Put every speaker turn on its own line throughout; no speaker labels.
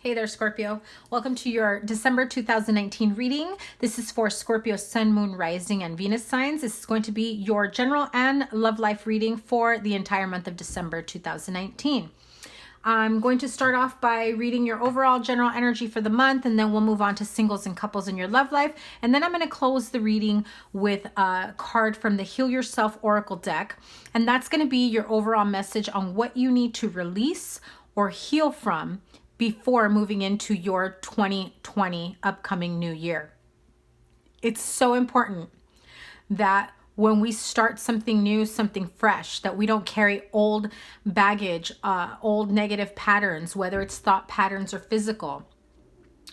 Hey there, Scorpio. Welcome to your December 2019 reading. This is for Scorpio Sun, Moon, Rising, and Venus signs. This is going to be your general and love life reading for the entire month of December 2019. I'm going to start off by reading your overall general energy for the month, and then we'll move on to singles and couples in your love life. And then I'm going to close the reading with a card from the Heal Yourself Oracle deck. And that's going to be your overall message on what you need to release or heal from before moving into your 2020 upcoming new year. It's so important that when we start something new, something fresh, that we don't carry old baggage, old negative patterns, whether it's thought patterns or physical.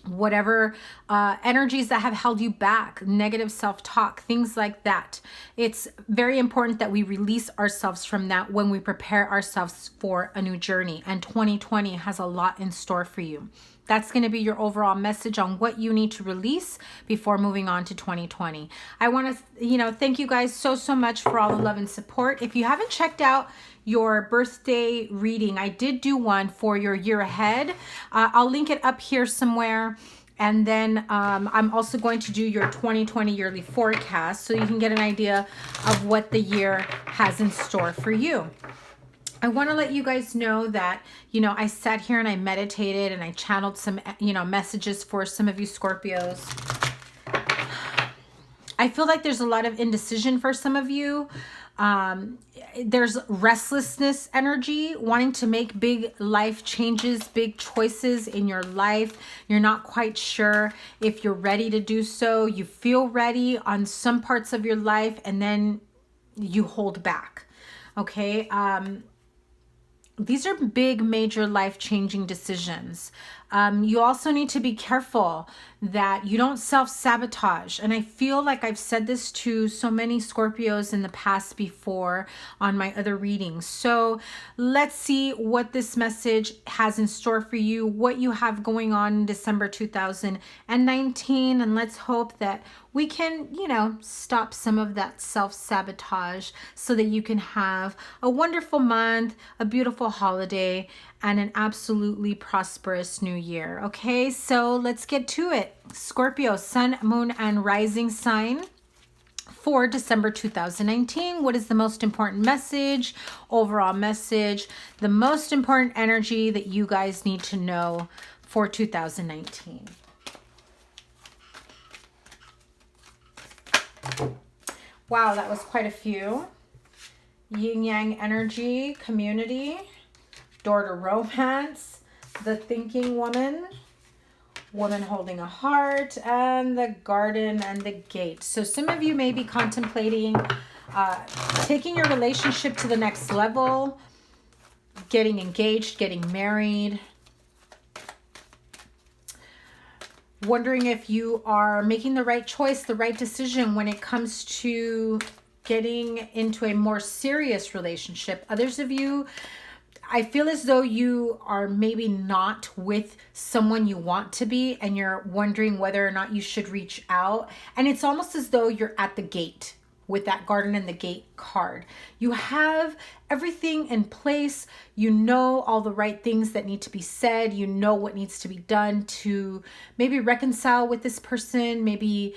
Whatever energies that have held you back, negative self-talk, things like that. It's very important that we release ourselves from that when we prepare ourselves for a new journey. And 2020 has a lot in store for you. That's going to be your overall message on what you need to release before moving on to 2020. I want to, thank you guys so much for all the love and support. If you haven't checked out your birthday reading, I did do one for your year ahead. I'll link it up here somewhere. And then I'm also going to do your 2020 yearly forecast so you can get an idea of what the year has in store for you. I want to let you guys know that, I sat here and I meditated and I channeled some, messages for some of you Scorpios. I feel like there's a lot of indecision for some of you. There's restlessness energy, wanting to make big life changes, big choices in your life. You're not quite sure if you're ready to do so. You feel ready on some parts of your life and then you hold back. Okay. These are big, major life-changing decisions. You also need to be careful that you don't self-sabotage. And I feel like I've said this to so many Scorpios in the past before on my other readings. So let's see what this message has in store for you, what you have going on in December 2019. And let's hope that we can, stop some of that self-sabotage so that you can have a wonderful month, a beautiful holiday, and an absolutely prosperous new year. Okay, so let's get to it. Scorpio, Sun, Moon, and Rising sign for December 2019. What is the most important message, overall message, the most important energy that you guys need to know for 2019? Wow, that was quite a few. Yin Yang energy, community, door to romance, the thinking woman, woman holding a heart, and the garden and the gate. So some of you may be contemplating taking your relationship to the next level, getting engaged, getting married, wondering if you are making the right choice, the right decision when it comes to getting into a more serious relationship. Others of you, I feel as though you are maybe not with someone you want to be and you're wondering whether or not you should reach out. And it's almost as though you're at the gate with that garden and the gate card. You have everything in place. You know all the right things that need to be said. You know what needs to be done to maybe reconcile with this person, maybe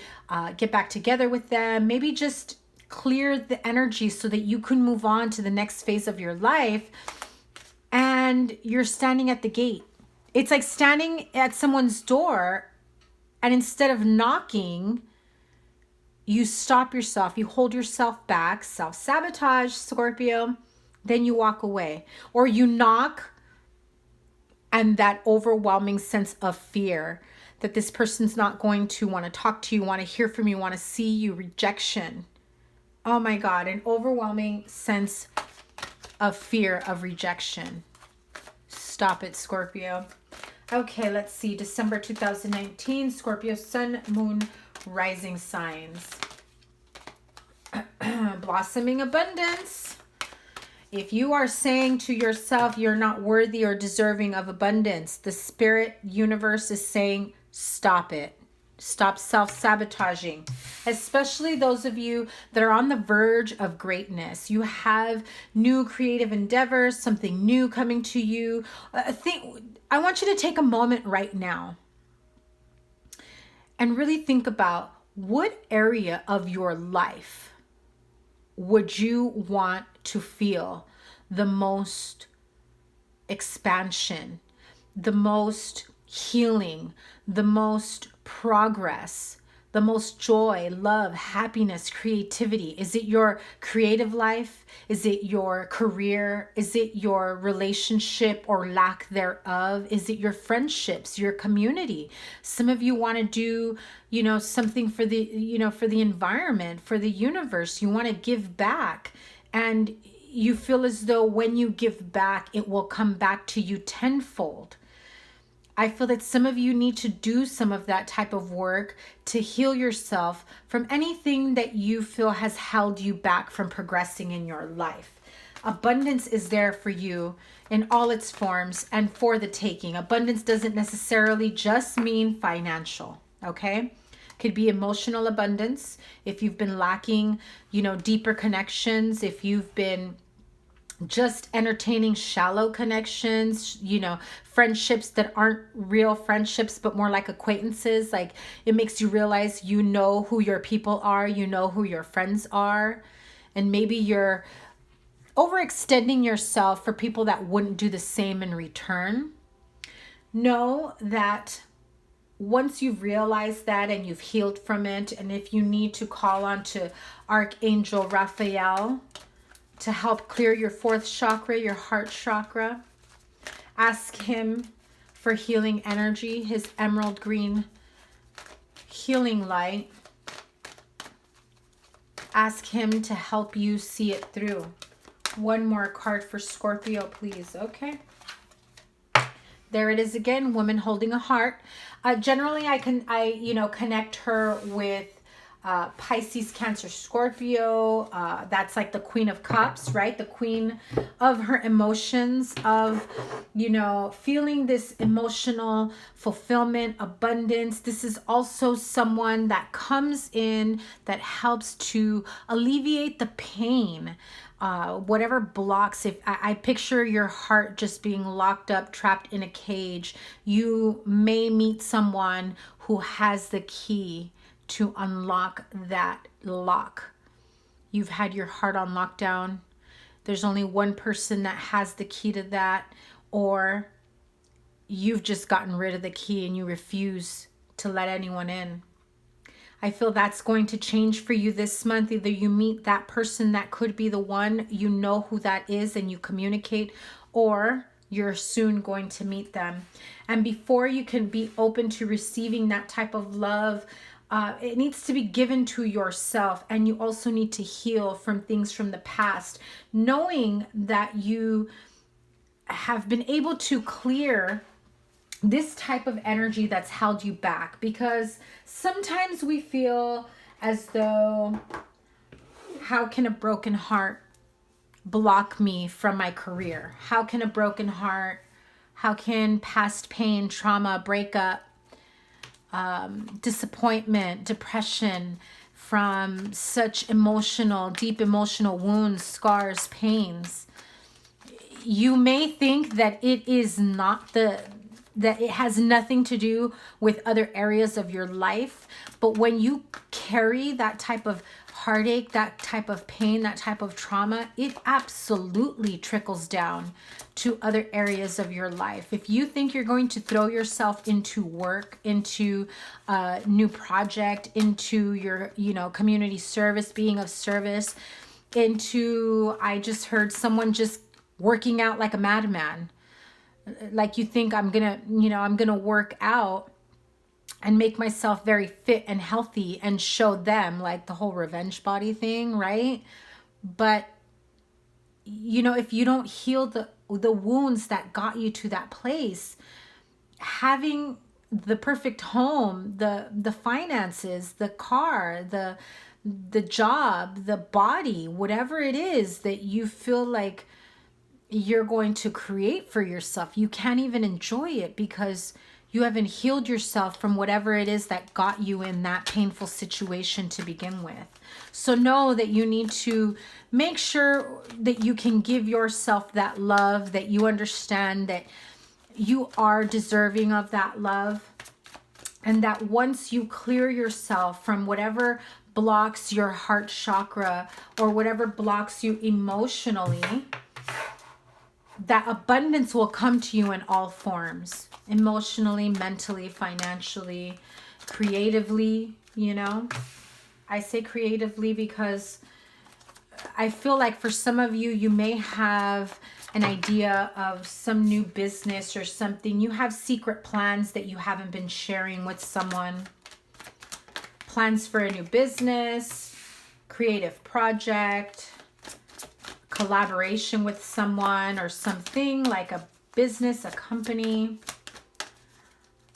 get back together with them, maybe just clear the energy so that you can move on to the next phase of your life. And you're standing at the gate. It's like standing at someone's door, and instead of knocking, you stop yourself, you hold yourself back, self-sabotage, Scorpio, then you walk away. Or you knock, and that overwhelming sense of fear that this person's not going to want to talk to you, want to hear from you, want to see you, rejection. Oh my God, an overwhelming sense of fear of rejection. Stop it, Scorpio. Okay, let's see. December 2019, Scorpio, Sun, Moon, Rising signs. Blossoming abundance. If you are saying to yourself you're not worthy or deserving of abundance, the spirit universe is saying, stop it. Stop self-sabotaging, especially those of you that are on the verge of greatness. You have new creative endeavors, something new coming to you. I want you to take a moment right now and really think about what area of your life would you want to feel the most expansion, the most healing, the most progress, the most joy, love, happiness, creativity? Is it your creative life? Is it your career? Is it your relationship or lack thereof? Is it your friendships, your community? Some of you want to do, something for the environment, for the universe. You want to give back, and you feel as though when you give back, it will come back to you tenfold. I feel that some of you need to do some of that type of work to heal yourself from anything that you feel has held you back from progressing in your life. Abundance is there for you in all its forms and for the taking. Abundance doesn't necessarily just mean financial, okay? Could be emotional abundance if you've been lacking, deeper connections, if you've been just entertaining shallow connections, friendships that aren't real friendships, but more like acquaintances. Like, it makes you realize who your people are, who your friends are. And maybe you're overextending yourself for people that wouldn't do the same in return. Know that once you've realized that and you've healed from it, and if you need to call on to Archangel Raphael to help clear your fourth chakra, your heart chakra, ask him for healing energy, his emerald green healing light. Ask him to help you see it through. One more card for Scorpio, please. Okay. There it is again, woman holding a heart. Generally, I connect her with Pisces, Cancer, Scorpio. That's like the Queen of Cups, right? The queen of her emotions, of, feeling this emotional fulfillment, abundance. This is also someone that comes in that helps to alleviate the pain. Whatever blocks, if I picture your heart just being locked up, trapped in a cage, you may meet someone who has the key to unlock that lock. You've had your heart on lockdown. There's only one person that has the key to that, or you've just gotten rid of the key and you refuse to let anyone in. I feel that's going to change for you this month. Either you meet that person that could be the one, you know who that is and you communicate, or you're soon going to meet them. And before you can be open to receiving that type of love, it needs to be given to yourself, and you also need to heal from things from the past, knowing that you have been able to clear this type of energy that's held you back. Because sometimes we feel as though, how can a broken heart block me from my career? How can past pain, trauma, breakup, disappointment, depression from such deep emotional wounds, scars, pains. You may think that it is not that it has nothing to do with other areas of your life. But when you carry that type of heartache, that type of pain, that type of trauma, it absolutely trickles down to other areas of your life. If you think you're going to throw yourself into work, into a new project, into your, community service, being of service, I just heard someone just working out like a madman. Like, you think I'm gonna work out and make myself very fit and healthy and show them, like the whole revenge body thing, right? But if you don't heal the wounds that got you to that place, having the perfect home, the finances, the car, the job, the body, whatever it is that you feel like you're going to create for yourself, you can't even enjoy it because You haven't healed yourself from whatever it is that got you in that painful situation to begin with. So know that you need to make sure that you can give yourself that love, that you understand that you are deserving of that love. And that once you clear yourself from whatever blocks your heart chakra or whatever blocks you emotionally, that abundance will come to you in all forms. Emotionally, mentally, financially, creatively, you know. I say creatively because I feel like for some of you, you may have an idea of some new business or something. You have secret plans that you haven't been sharing with someone. Plans for a new business, creative project, collaboration with someone or something like a business, a company.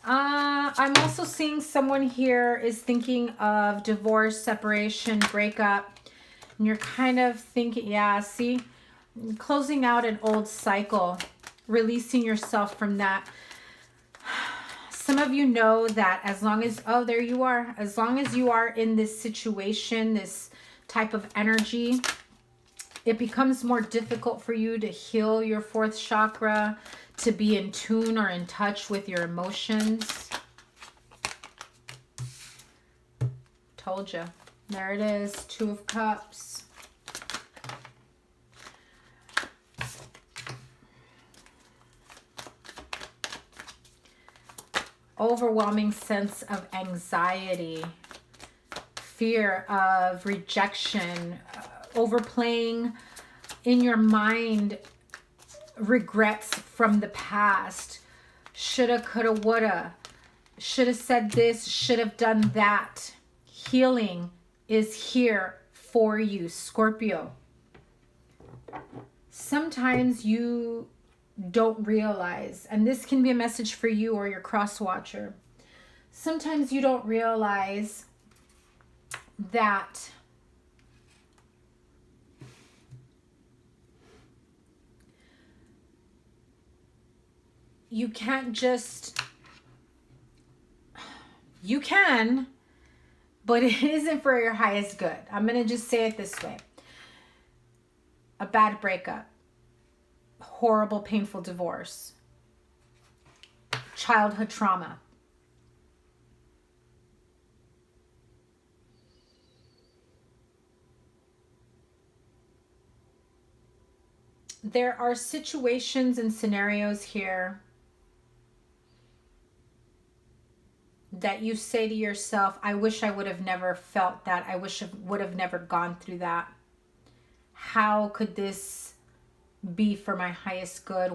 I'm also seeing someone here is thinking of divorce, separation, breakup. And you're kind of thinking, yeah, see, closing out an old cycle, releasing yourself from that. Some of you know that as long as, oh, there you are. As long as you are in this situation, this type of energy, it becomes more difficult for you to heal your fourth chakra, to be in tune or in touch with your emotions. Told you. There it is. Two of Cups. Overwhelming sense of anxiety, fear of rejection, overplaying in your mind regrets from the past. Shoulda, coulda, woulda. Should have said this, should have done that. Healing is here for you, Scorpio. Sometimes you don't realize, and this can be a message for you or your cross watcher. Sometimes you don't realize that you can't just, you can, but it isn't for your highest good. I'm going to just say it this way. A bad breakup, horrible, painful divorce, childhood trauma. There are situations and scenarios here that you say to yourself, I wish I would have never felt that. I wish I would have never gone through that. How could this be for my highest good?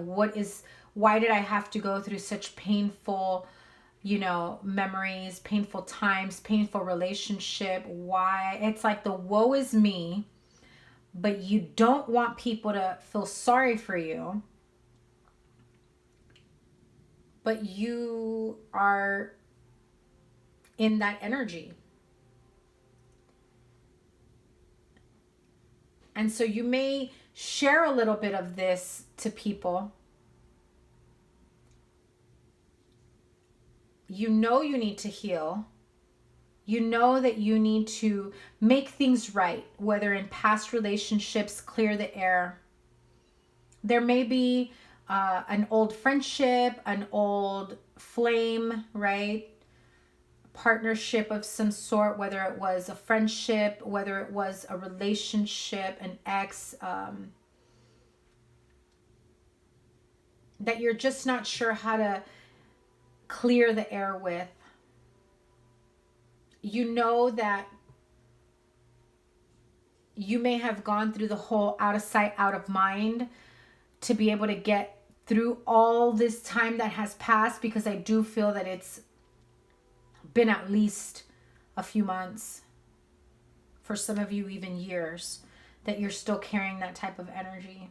Why did I have to go through such painful, memories, painful times, painful relationship? Why? It's like the woe is me, but you don't want people to feel sorry for you. But you are in that energy. And so you may share a little bit of this to people. You know you need to heal. You know that you need to make things right, whether in past relationships, clear the air. There may be an old friendship, an old flame, right? Partnership of some sort, whether it was a friendship, whether it was a relationship, an ex, that you're just not sure how to clear the air with. You know that you may have gone through the whole out of sight, out of mind to be able to get through all this time that has passed, because I do feel that it's been at least a few months, for some of you even years, that you're still carrying that type of energy.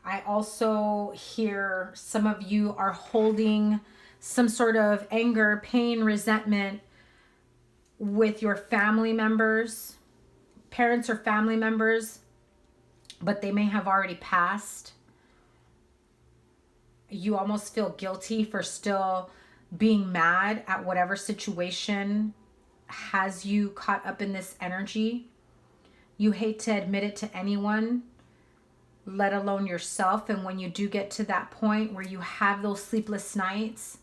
I also hear some of you are holding some sort of anger, pain, resentment with your family members, parents or family members, but they may have already passed. you almost feel guilty for still being mad at whatever situation has you caught up in this energy. You hate to admit it to anyone, let alone yourself. And when you do get to that point where you have those sleepless nights,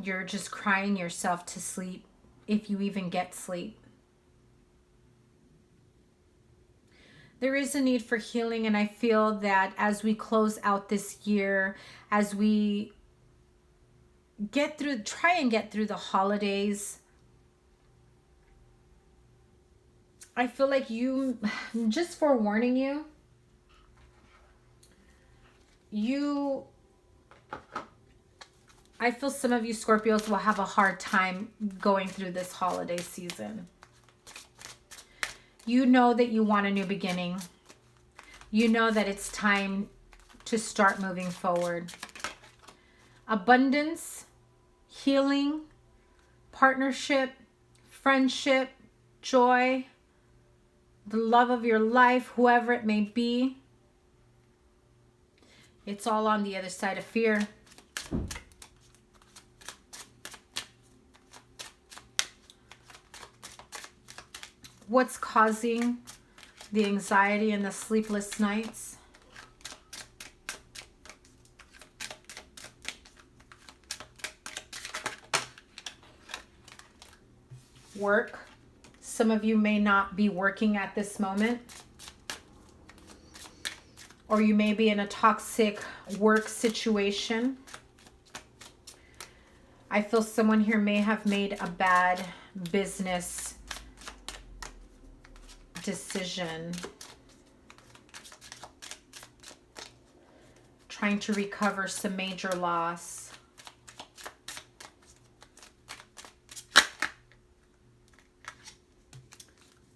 you're just crying yourself to sleep, if you even get sleep. There is a need for healing, and I feel that as we close out this year, as we try and get through the holidays, I feel like just forewarning I feel some of you Scorpios will have a hard time going through this holiday season. You know that you want a new beginning. You know that it's time to start moving forward. Abundance, healing, partnership, friendship, joy, the love of your life, whoever it may be. It's all on the other side of fear. What's causing the anxiety and the sleepless nights? Work. Some of you may not be working at this moment, or you may be in a toxic work situation. I feel someone here may have made a bad business decision, trying to recover some major loss.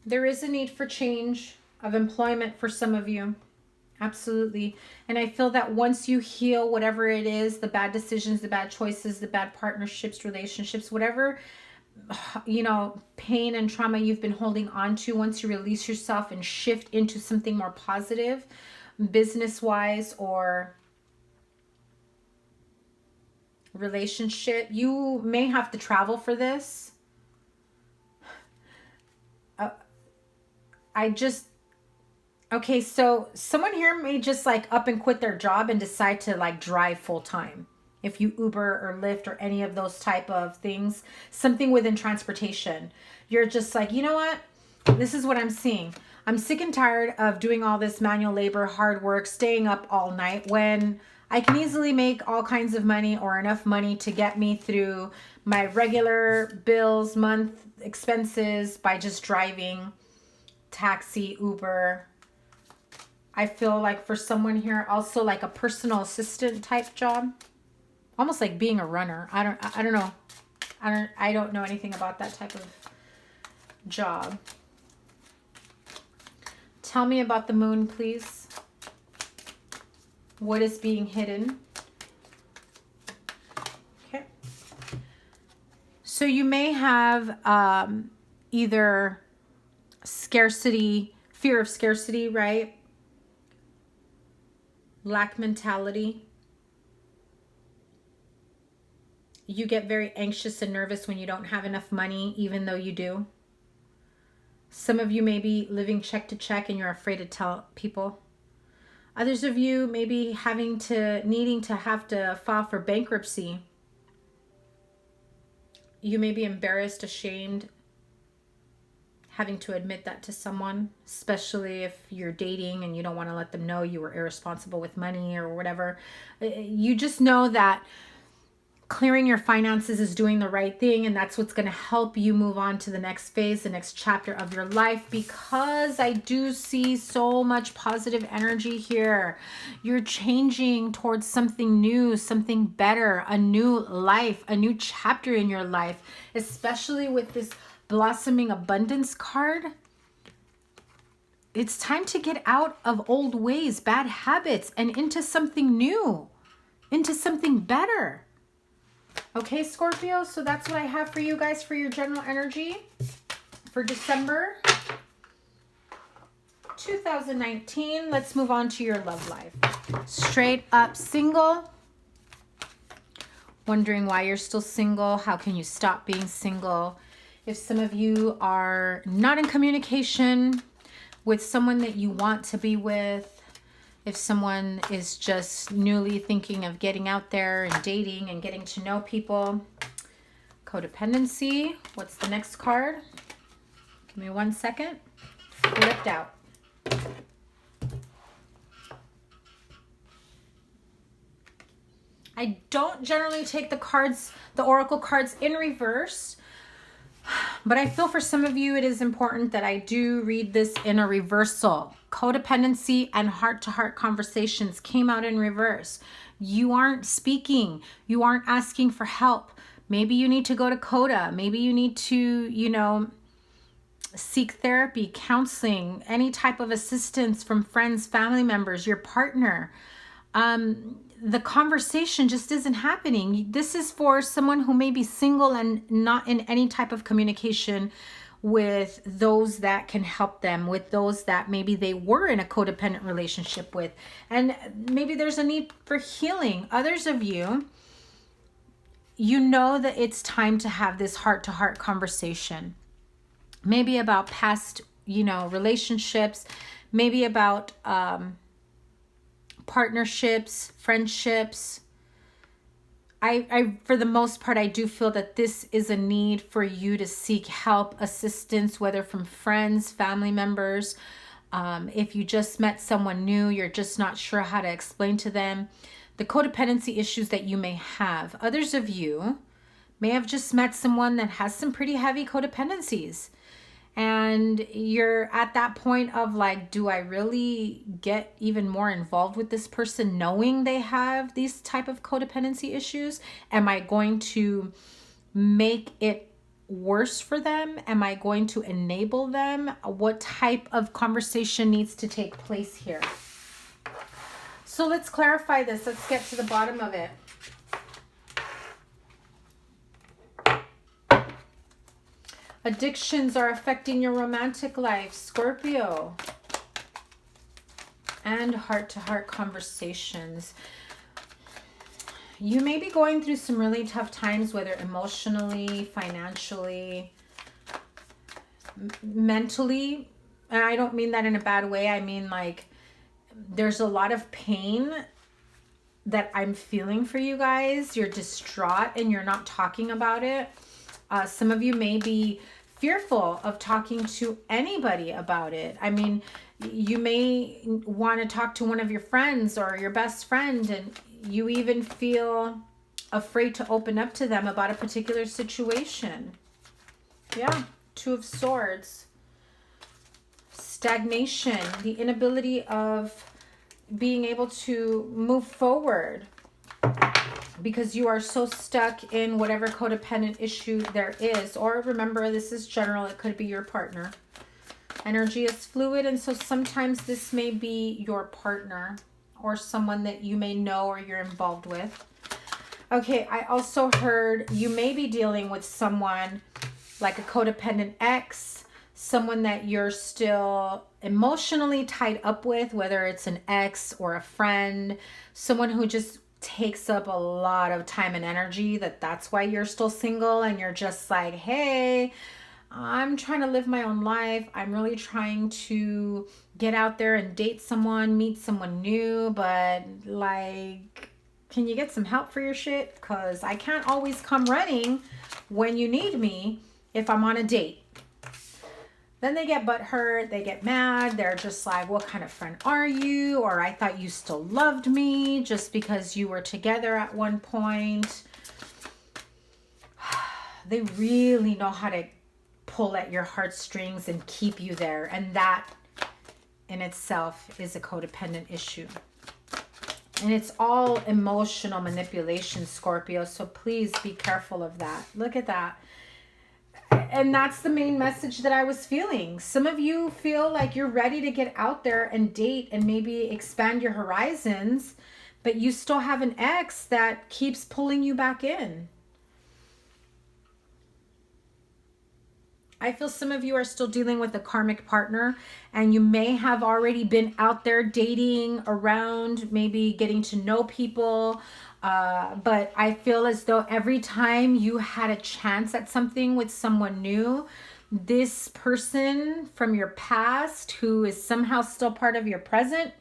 There is a need for change of employment for some of you. Absolutely. And I feel that once you heal whatever it is, the bad decisions, the bad choices, the bad partnerships, relationships, whatever, pain and trauma you've been holding on to, once you release yourself and shift into something more positive, business-wise or relationship, you may have to travel for this. Okay, so someone here may just up and quit their job and decide to drive full time. If you Uber or Lyft or any of those type of things, something within transportation, you're just you know what? This is what I'm seeing. I'm sick and tired of doing all this manual labor, hard work, staying up all night when I can easily make all kinds of money or enough money to get me through my regular bills, month expenses by just driving, taxi, Uber. I feel like for someone here, also a personal assistant type job. Almost like being a runner. I don't know. I don't know anything about that type of job. Tell me about the moon, please. What is being hidden? Okay. So you may have either scarcity, fear of scarcity, right? Lack mentality. You get very anxious and nervous when you don't have enough money, even though you do. Some of you may be living check to check and you're afraid to tell people. Others of you may be needing to have to file for bankruptcy. You may be embarrassed, ashamed, having to admit that to someone, especially if you're dating and you don't want to let them know you were irresponsible with money or whatever. You just know that clearing your finances is doing the right thing, and that's what's going to help you move on to the next phase, the next chapter of your life, because I do see so much positive energy here. You're changing towards something new, something better, a new life, a new chapter in your life, especially with this blossoming abundance card. It's time to get out of old ways, bad habits, and into something new, into something better. Okay, Scorpio, so that's what I have for you guys for your general energy for December 2019. Let's move on to your love life. Straight up single, wondering why you're still single. How can you stop being single? If some of you are not in communication with someone that you want to be with, if someone is just newly thinking of getting out there and dating and getting to know people. Codependency. What's the next card? Give me 1 second. Flipped out. I don't generally take the cards, the oracle cards in reverse, but I feel for some of you it is important that I do read this in a reversal. Codependency and heart-to-heart conversations came out in reverse. You aren't speaking. You aren't asking for help. Maybe you need to go to CODA. Maybe you need to, seek therapy, counseling, any type of assistance from friends, family members, your partner. The conversation just isn't happening. This is for someone who may be single and not in any type of communication with those that can help them, with those that maybe they were in a codependent relationship with. And maybe there's a need for healing. Others of you, you know that it's time to have this heart-to-heart conversation. Maybe about past, relationships, maybe about partnerships, friendships. I for the most part, I do feel that this is a need for you to seek help, assistance, whether from friends, family members. If you just met someone new, you're just not sure how to explain to them the codependency issues that you may have. Others of you may have just met someone that has some pretty heavy codependencies. And you're at that point of like, do I really get even more involved with this person knowing they have these type of codependency issues? Am I going to make it worse for them? Am I going to enable them? What type of conversation needs to take place here? So let's clarify this. Let's get to the bottom of it. Addictions are affecting your romantic life, Scorpio. And heart-to-heart conversations. You may be going through some really tough times, whether emotionally, financially, mentally. And I don't mean that in a bad way. I mean like there's a lot of pain that I'm feeling for you guys. You're distraught and you're not talking about it. Some of you may be fearful of talking to anybody about it. I mean, you may want to talk to one of your friends or your best friend, and you even feel afraid to open up to them about a particular situation. Yeah, Two of Swords. Stagnation, the inability of being able to move forward because you are so stuck in whatever codependent issue there is. Or remember, this is general. It could be your partner. Energy is fluid, and so sometimes this may be your partner or someone that you may know or you're involved with. Okay, I also heard you may be dealing with someone like a codependent ex, someone that you're still emotionally tied up with, whether it's an ex or a friend, someone who just takes up a lot of time and energy, that's why you're still single and you're just like, hey, I'm trying to live my own life. I'm really trying to get out there and date someone, meet someone new, but like, can you get some help for your shit? Because I can't always come running when you need me if I'm on a date. Then they get butthurt, they get mad, they're just like, what kind of friend are you? Or I thought you still loved me just because you were together at one point. They really know how to pull at your heartstrings and keep you there. And that in itself is a codependent issue. And it's all emotional manipulation, Scorpio. So please be careful of that. Look at that. And that's the main message that I was feeling. Some of you feel like you're ready to get out there and date and maybe expand your horizons, but you still have an ex that keeps pulling you back in. I feel some of you are still dealing with a karmic partner, and you may have already been out there dating around, maybe getting to know people. But I feel as though every time you had a chance at something with someone new, this person from your past who is somehow still part of your present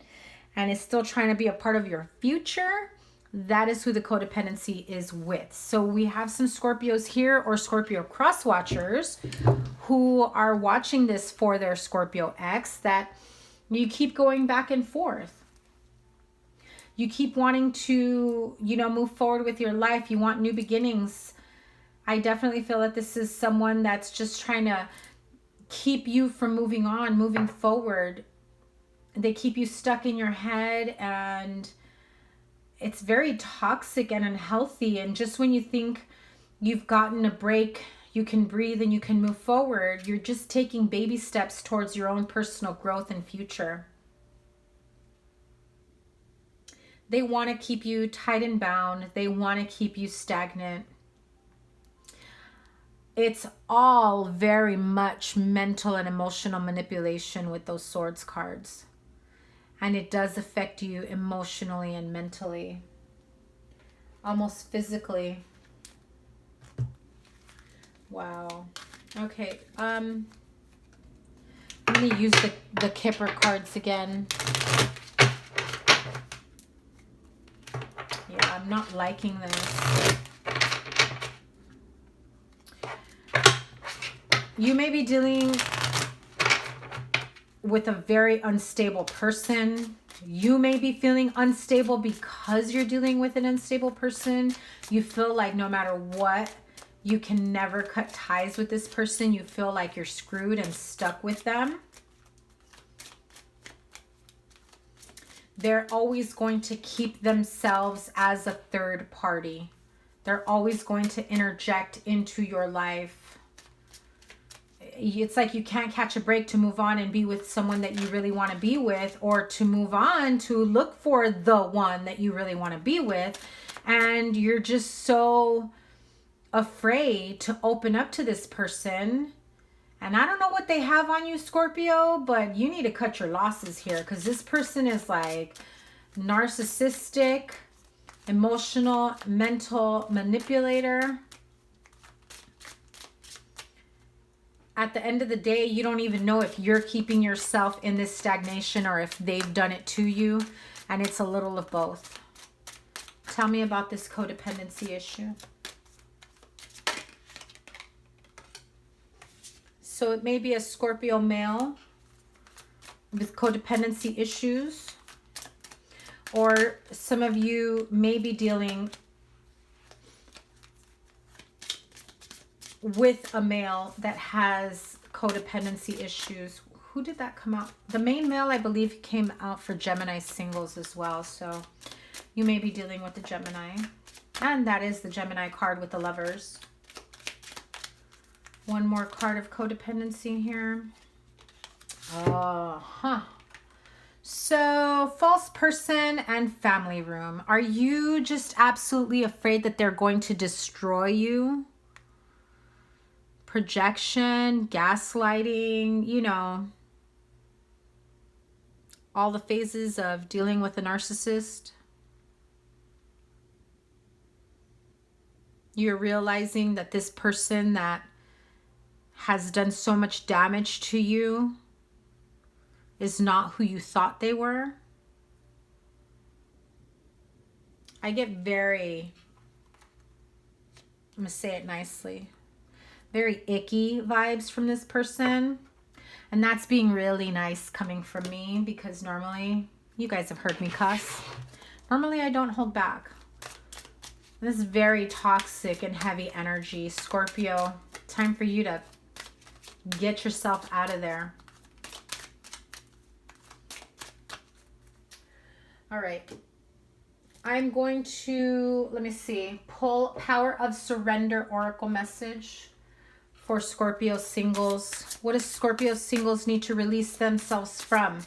and is still trying to be a part of your future, that is who the codependency is with. So we have some Scorpios here, or Scorpio cross watchers, who are watching this for their Scorpio ex, that you keep going back and forth. You keep wanting to, move forward with your life. You want new beginnings. I definitely feel that this is someone that's just trying to keep you from moving on, moving forward. They keep you stuck in your head, and it's very toxic and unhealthy. And just when you think you've gotten a break, you can breathe and you can move forward, you're just taking baby steps towards your own personal growth and future. They want to keep you tight and bound. They want to keep you stagnant. It's all very much mental and emotional manipulation with those swords cards. And it does affect you emotionally and mentally, almost physically. Wow. Okay. I'm going to use the Kipper cards again. Yeah, I'm not liking this. You may be dealing with a very unstable person. You may be feeling unstable because you're dealing with an unstable person. You feel like no matter what, you can never cut ties with this person. You feel like you're screwed and stuck with them. They're always going to keep themselves as a third party. They're always going to interject into your life. It's like you can't catch a break to move on and be with someone that you really want to be with, or to move on to look for the one that you really want to be with. And you're just so afraid to open up to this person. And I don't know what they have on you, Scorpio, but you need to cut your losses here, because this person is like narcissistic, emotional, mental manipulator. At the end of the day, you don't even know if you're keeping yourself in this stagnation or if they've done it to you. And it's a little of both. Tell me about this codependency issue. So it may be a Scorpio male with codependency issues. Or some of you may be dealing with a male that has codependency issues. Who did that come out? The main male, I believe, came out for Gemini singles as well. So you may be dealing with the Gemini. And that is the Gemini card with the lovers. One more card of codependency here. So false person and family room. Are you just absolutely afraid that they're going to destroy you? Projection, gaslighting, all the phases of dealing with a narcissist. You're realizing that this person that has done so much damage to you is not who you thought they were. I get I'm going to say it nicely, very icky vibes from this person. And that's being really nice coming from me, because normally, you guys have heard me cuss. Normally I don't hold back. This is very toxic and heavy energy. Scorpio, time for you to get yourself out of there. All right. I'm going to, let me see, pull Power of Surrender Oracle message for Scorpio singles. What does Scorpio singles need to release themselves from?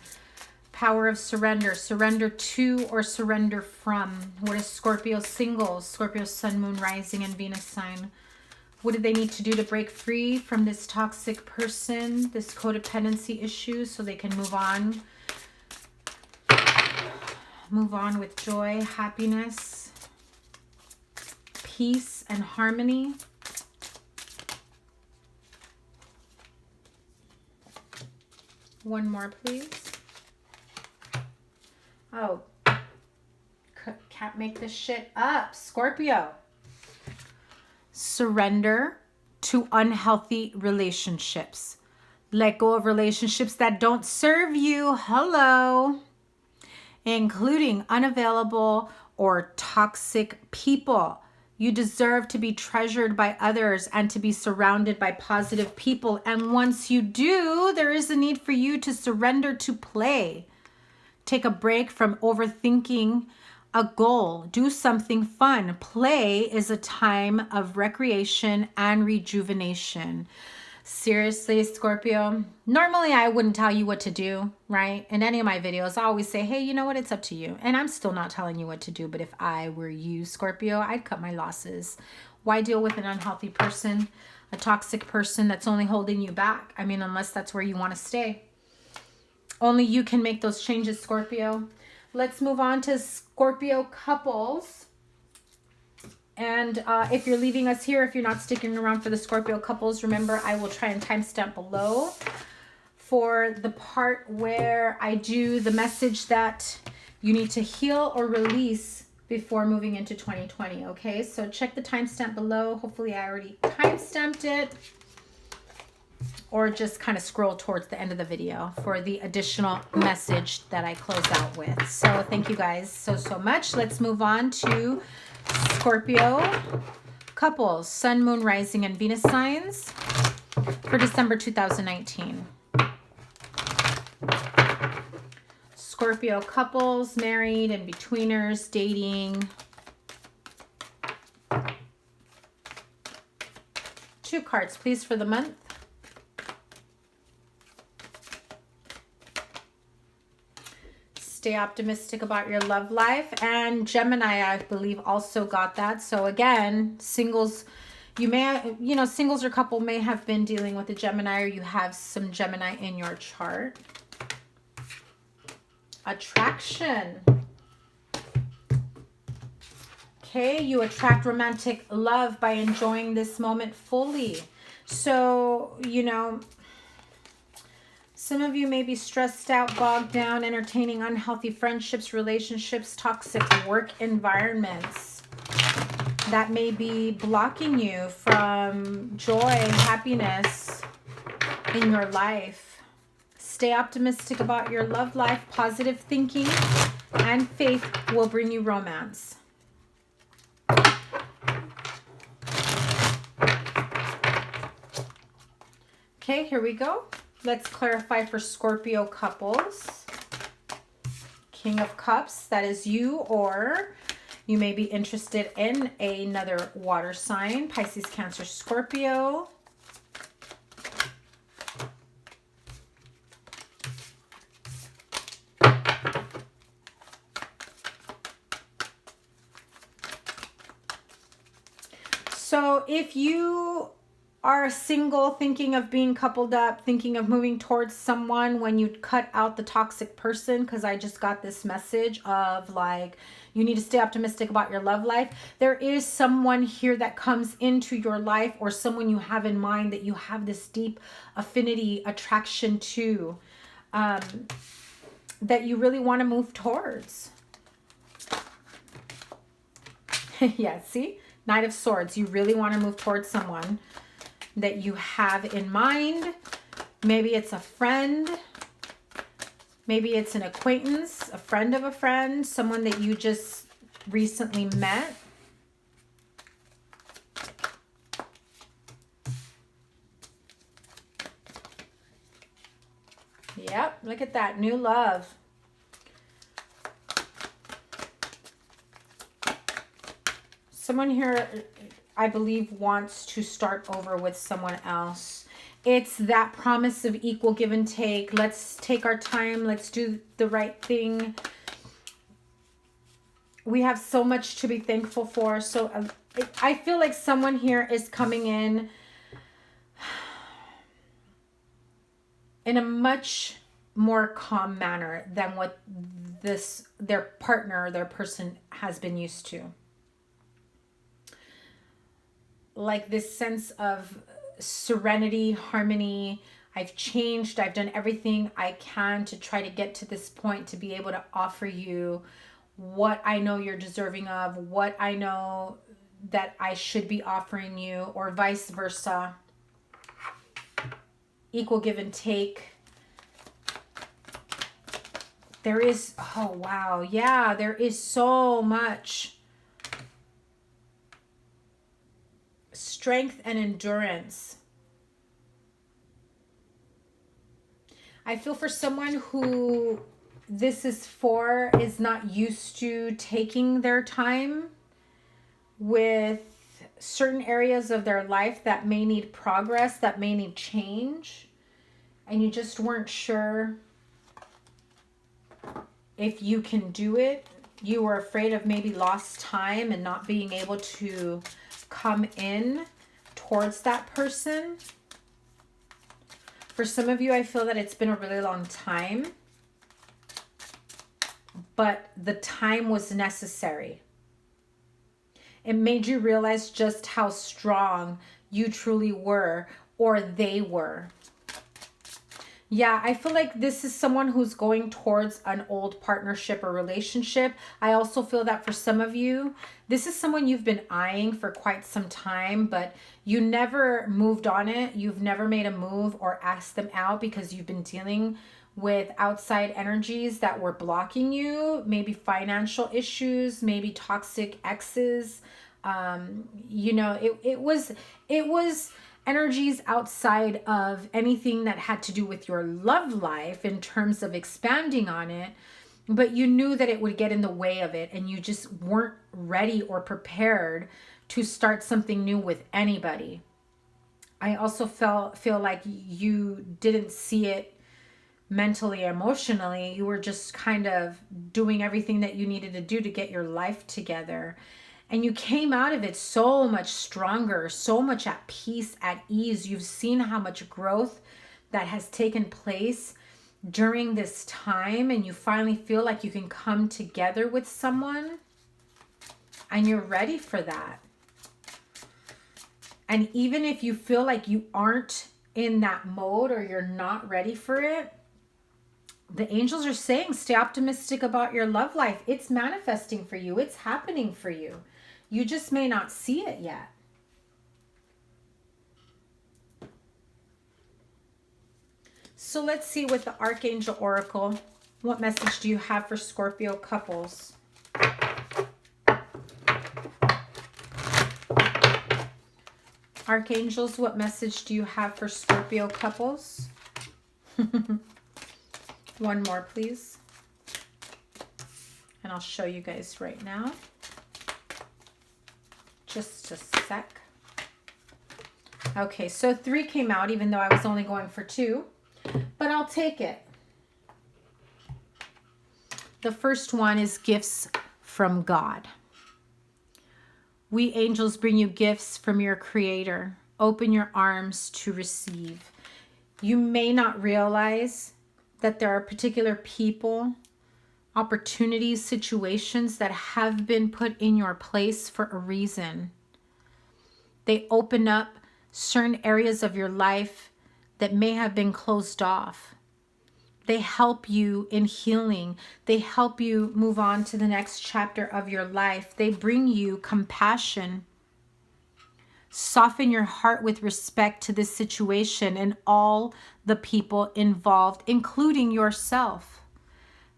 Power of surrender. Surrender to or surrender from. What is Scorpio singles? Scorpio sun, moon, rising, and Venus sign. What do they need to do to break free from this toxic person, this codependency issue, so they can move on? Move on with joy, happiness, peace, and harmony. One more, please. Oh, can't make this shit up. Scorpio. Surrender to unhealthy relationships. Let go of relationships that don't serve you. Hello. Including unavailable or toxic people. You deserve to be treasured by others and to be surrounded by positive people. And once you do, there is a need for you to surrender to play. Take a break from overthinking a goal. Do something fun. Play is a time of recreation and rejuvenation. Seriously, Scorpio, normally I wouldn't tell you what to do, right? In any of my videos, I always say, hey, you know what? It's up to you. And I'm still not telling you what to do. But if I were you, Scorpio, I'd cut my losses. Why deal with an unhealthy person, a toxic person that's only holding you back? I mean, unless that's where you want to stay. Only you can make those changes, Scorpio. Let's move on to Scorpio couples. And if you're leaving us here, if you're not sticking around for the Scorpio couples, remember, I will try and timestamp below for the part where I do the message that you need to heal or release before moving into 2020. Okay, so check the timestamp below. Hopefully I already timestamped it. Or just kind of scroll towards the end of the video for the additional message that I close out with. So thank you guys so much. Let's move on to Scorpio couples, Sun, Moon, Rising, and Venus signs for December 2019. Scorpio couples, married, in-betweeners, dating. 2 cards, please, for the month. Stay optimistic about your love life. And Gemini, I believe, also got that. So again, singles, you may, singles or couple may have been dealing with a Gemini, or you have some Gemini in your chart. Attraction. Okay, you attract romantic love by enjoying this moment fully. So, some of you may be stressed out, bogged down, entertaining unhealthy friendships, relationships, toxic work environments that may be blocking you from joy and happiness in your life. Stay optimistic about your love life. Positive thinking and faith will bring you romance. Okay, here we go. Let's clarify for Scorpio couples. King of Cups, that is you, or you may be interested in another water sign. Pisces, Cancer, Scorpio. So if you are single, thinking of being coupled up, thinking of moving towards someone, when you cut out the toxic person, because I just got this message of like, you need to stay optimistic about your love life. There is someone here that comes into your life, or someone you have in mind that you have this deep affinity, attraction to, that you really want to move towards. Yeah, see? Knight of Swords. You really want to move towards someone that you have in mind. Maybe it's a friend. Maybe it's an acquaintance, a friend of a friend, someone that you just recently met. Yep, look at that, new love. Someone here, I believe, wants to start over with someone else. It's that promise of equal give and take. Let's take our time. Let's do the right thing. We have so much to be thankful for. So I feel like someone here is coming in a much more calm manner than what their partner, their person has been used to. Like this sense of serenity, harmony. I've changed. I've done everything I can to try to get to this point to be able to offer you what I know you're deserving of, what I know that I should be offering you, or vice versa. Equal give and take. There is, oh wow, yeah, there is so much strength and endurance. I feel for someone who this is for is not used to taking their time with certain areas of their life that may need progress, that may need change, and you just weren't sure if you can do it. You were afraid of maybe lost time and not being able to come in towards that person. For some of you, I feel that it's been a really long time, but the time was necessary. It made you realize just how strong you truly were, or they were. Yeah, I feel like this is someone who's going towards an old partnership or relationship. I also feel that for some of you, this is someone you've been eyeing for quite some time, but you never moved on it. You've never made a move or asked them out because you've been dealing with outside energies that were blocking you, maybe financial issues, maybe toxic exes. You know, it was energies outside of anything that had to do with your love life in terms of expanding on it, but you knew that it would get in the way of it, and you just weren't ready or prepared to start something new with anybody. I also feel like you didn't see it mentally, emotionally. You were just kind of doing everything that you needed to do to get your life together. And you came out of it so much stronger, so much at peace, at ease. You've seen how much growth that has taken place during this time, and you finally feel like you can come together with someone, and you're ready for that. And even if you feel like you aren't in that mode or you're not ready for it, the angels are saying stay optimistic about your love life. It's manifesting for you. It's happening for you. You just may not see it yet. So let's see with the Archangel Oracle, what message do you have for Scorpio couples? Archangels, what message do you have for Scorpio couples? One more, please. And I'll show you guys right now. Just a sec. Okay, so 3 came out, even though I was only going for 2, but I'll take it. The first one is gifts from God. We angels bring you gifts from your Creator. Open your arms to receive. You may not realize that there are particular people, opportunities, situations that have been put in your place for a reason. They open up certain areas of your life that may have been closed off. They help you in healing. They help you move on to the next chapter of your life. They bring you compassion. Soften your heart with respect to this situation and all the people involved, including yourself.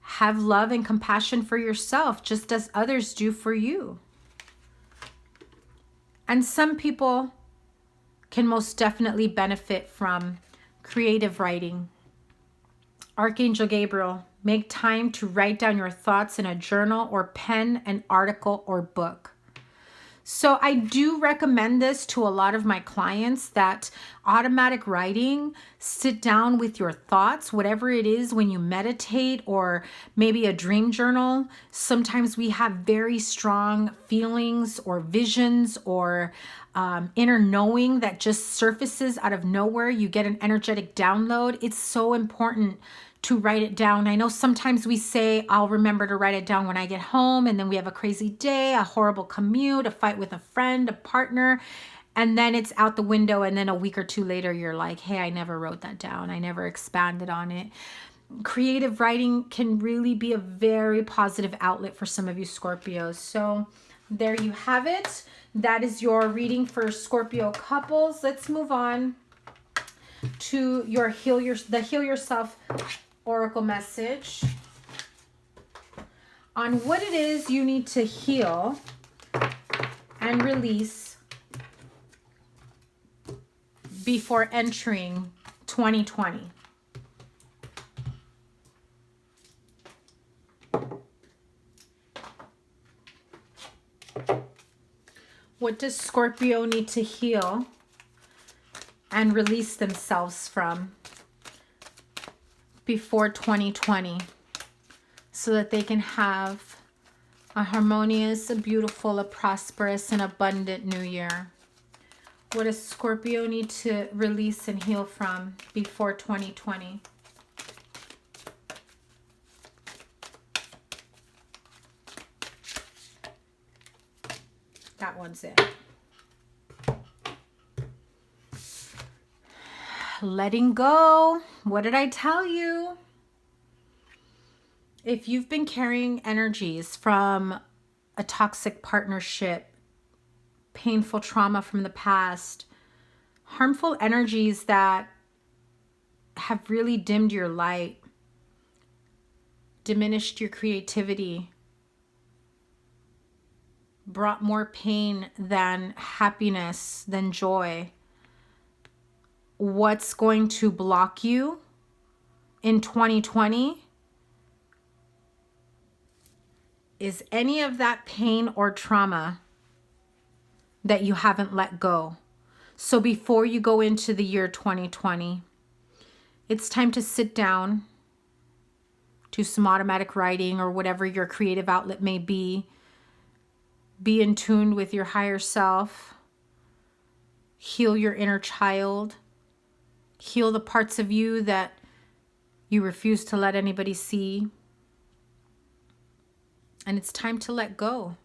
Have love and compassion for yourself, just as others do for you. And some people can most definitely benefit from creative writing. Archangel Gabriel, make time to write down your thoughts in a journal or pen an article or book. So I do recommend this to a lot of my clients, that automatic writing, sit down with your thoughts, whatever it is, when you meditate, or maybe a dream journal. Sometimes we have very strong feelings or visions or inner knowing that just surfaces out of nowhere. You get an energetic download. It's so important to write it down. I know sometimes we say, I'll remember to write it down when I get home, and then we have a crazy day, a horrible commute, a fight with a friend, a partner, and then it's out the window, and then a week or two later, you're like, hey, I never wrote that down. I never expanded on it. Creative writing can really be a very positive outlet for some of you Scorpios. So there you have it. That is your reading for Scorpio couples. Let's move on to your Heal Yourself Oracle message on what it is you need to heal and release before entering 2020. What does Scorpio need to heal and release themselves from before 2020, so that they can have a harmonious, a beautiful, a prosperous, and abundant new year? What does Scorpio need to release and heal from before 2020? That one's it. Letting go. What did I tell you? If you've been carrying energies from a toxic partnership, painful trauma from the past, harmful energies that have really dimmed your light, diminished your creativity, brought more pain than happiness, than joy, what's going to block you in 2020 is any of that pain or trauma that you haven't let go. So before you go into the year 2020, it's time to sit down, do some automatic writing or whatever your creative outlet may be in tune with your higher self, heal your inner child, heal the parts of you that you refuse to let anybody see. And it's time to let go.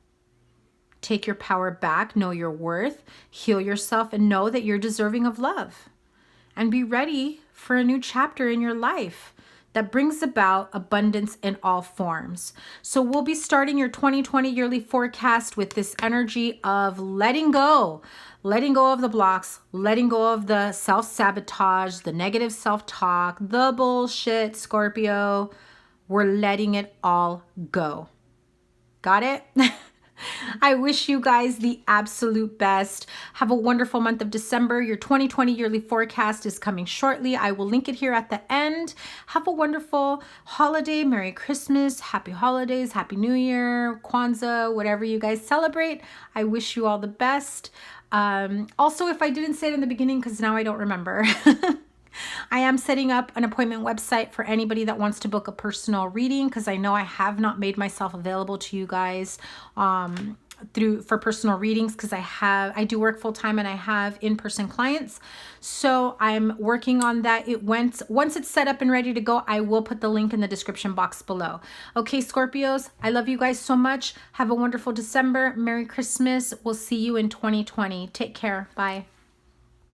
Take your power back, know your worth, heal yourself, and know that you're deserving of love. And be ready for a new chapter in your life that brings about abundance in all forms. So we'll be starting your 2020 yearly forecast with this energy of letting go of the blocks, letting go of the self-sabotage, the negative self-talk, the bullshit, Scorpio. We're letting it all go. Got it? I wish you guys the absolute best. Have a wonderful month of December. Your 2020 yearly forecast is coming shortly. I will link it here at the end. Have a wonderful holiday. Merry Christmas. Happy holidays. Happy New Year. Kwanzaa. Whatever you guys celebrate. I wish you all the best. Also, if I didn't say it in the beginning, because now I don't remember, I am setting up an appointment website for anybody that wants to book a personal reading, because I know I have not made myself available to you guys for personal readings, because I do work full time and I have in-person clients. So I'm working on that. Once it's set up and ready to go, I will put the link in the description box below. Okay, Scorpios, I love you guys so much. Have a wonderful December. Merry Christmas. We'll see you in 2020. Take care. Bye.